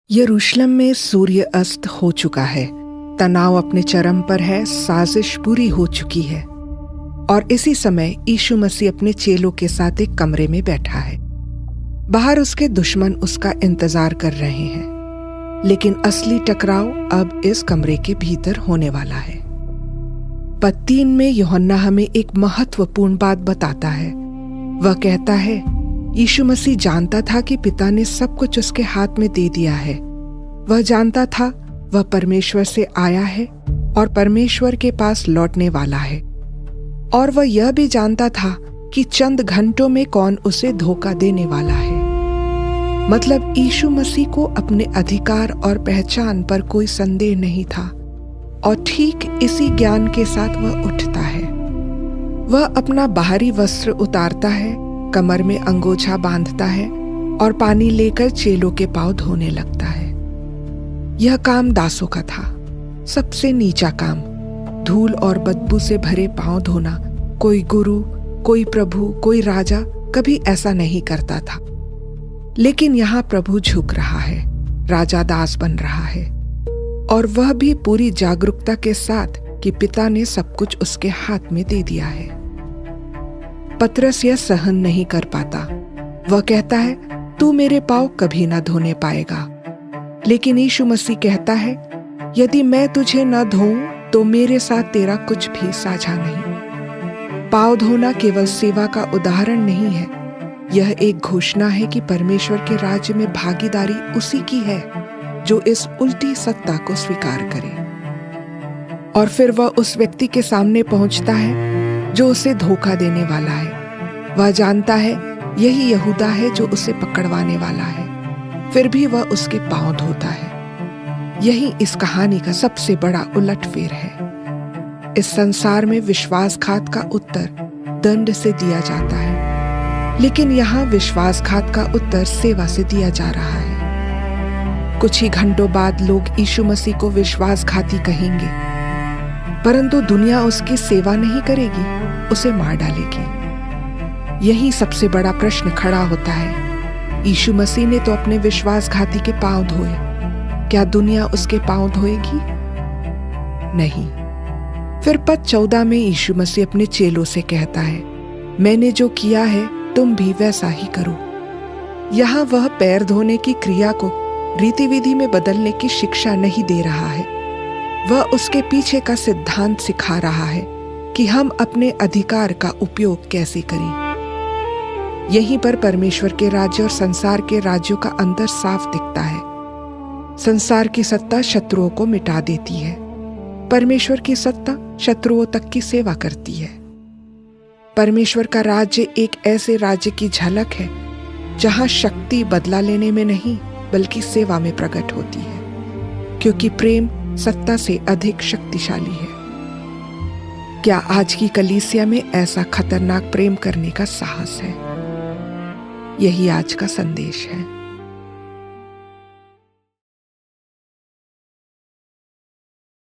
यरूशलेम में सूर्य अस्त हो चुका है। तनाव अपने चरम पर है, साजिश पूरी हो चुकी है और इसी समय यीशु मसीह अपने चेलों के साथ एक कमरे में बैठा है। बाहर उसके दुश्मन उसका इंतजार कर रहे हैं, लेकिन असली टकराव अब इस कमरे के भीतर होने वाला है। पद 3 में यूहन्ना हमें एक महत्वपूर्ण बात बताता है। वह कहता है, यीशु मसीह जानता था कि पिता ने सब कुछ उसके हाथ में दे दिया है। वह जानता था वह परमेश्वर से आया है और परमेश्वर के पास लौटने वाला है, और वह यह भी जानता था कि चंद घंटों में कौन उसे धोखा देने वाला है। मतलब यीशु मसीह को अपने अधिकार और पहचान पर कोई संदेह नहीं था, और ठीक इसी ज्ञान के साथ वह उठता है। वह अपना बाहरी वस्त्र उतारता है, कमर में अंगोछा बांधता है और पानी लेकर चेलों के पांव धोने लगता है। यह काम दासों का था, सबसे नीचा काम। धूल और बदबू से भरे पांव धोना कोई गुरु, कोई प्रभु, कोई राजा कभी ऐसा नहीं करता था। लेकिन यहाँ प्रभु झुक रहा है, राजा दास बन रहा है, और वह भी पूरी जागरूकता के साथ कि पिता ने सब कुछ उसके हाथ में दे दिया है। पतरस यह सहन नहीं कर पाता। वह कहता है, तू मेरे पांव कभी ना धोने पाएगा। लेकिन यीशु मसीह कहता है, यदि मैं तुझे न धोऊं तो मेरे साथ तेरा कुछ भी साझा नहीं। पांव धोना केवल सेवा का उदाहरण नहीं है, यह एक घोषणा है कि परमेश्वर के राज्य में भागीदारी उसी की है जो इस उल्टी सत्ता को स्वीकार करे। और फिर वह उस व्यक्ति के सामने पहुंचता है जो उसे धोखा देने वाला है। वह जानता है यही यहूदा है जो उसे पकड़वाने वाला है, फिर भी वह उसके पांव धोता है। यही इस कहानी का सबसे बड़ा उलटफेर है। इस संसार में विश्वासघात का उत्तर दंड से दिया जाता है, लेकिन यहाँ विश्वासघात का उत्तर सेवा से दिया जा रहा है। कुछ ही घंटों बाद लोग यीशु मसीह को विश्वासघाती कहेंगे, परंतु दुनिया उसकी सेवा नहीं करेगी, उसे मार डालेगी। यही सबसे बड़ा प्रश्न खड़ा होता है। यीशु मसीह ने तो अपने विश्वासघाती के पांव धोए, क्या दुनिया उसके पांव धोएगी? नहीं। फिर पद 14 में यीशु मसीह अपने चेलों से कहता है, मैंने जो किया है तुम भी वैसा ही करो। यहाँ वह पैर धोने की क्रिया को रीति विधि में बदलने की शिक्षा नहीं दे रहा है, वह उसके पीछे का सिद्धांत सिखा रहा है कि हम अपने अधिकार का उपयोग कैसे करें। यहीं पर परमेश्वर के राज्य और संसार के राज्यों का अंतर साफ दिखता है। संसार की सत्ता शत्रुओं को मिटा देती है, परमेश्वर की सत्ता शत्रुओं तक की सेवा करती है। परमेश्वर का राज्य एक ऐसे राज्य की झलक है जहां शक्ति बदला लेने में नहीं बल्कि सेवा में प्रकट होती है, क्योंकि प्रेम सत्ता से अधिक शक्तिशाली है। क्या आज की कलीसिया में ऐसा खतरनाक प्रेम करने का साहस है? यही आज का संदेश है।